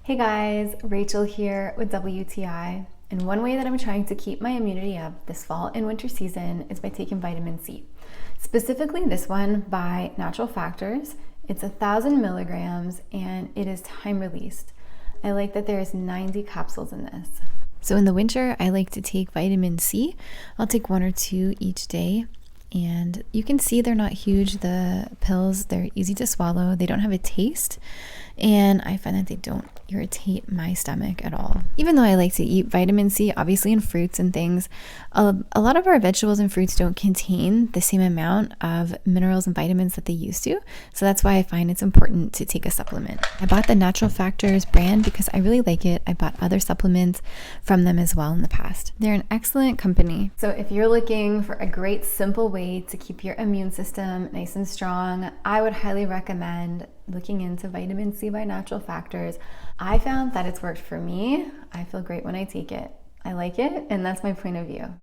Hey guys, Rachel here with WTI, and one way that I'm trying to keep my immunity up this fall and winter season is by taking vitamin C. Specifically this one by Natural Factors. It's 1,000 milligrams and it is time released. I like that there's 90 capsules in this. So in the winter, I like to take vitamin C. I'll take 1 or 2 each day. And you can see they're not huge, the pills. They're easy to swallow. They don't have a taste. And I find that they don't irritate my stomach at all. Even though I like to eat vitamin C, obviously in fruits and things, a lot of our vegetables and fruits don't contain the same amount of minerals and vitamins that they used to. So that's why I find it's important to take a supplement. I bought the Natural Factors brand because I really like it. I bought other supplements from them as well in the past. They're an excellent company. So if you're looking for a great simple way to keep your immune system nice and strong, I would highly recommend looking into vitamin C by Natural Factors. I found that it's worked for me. I feel great when I take it. I like it, and that's my point of view.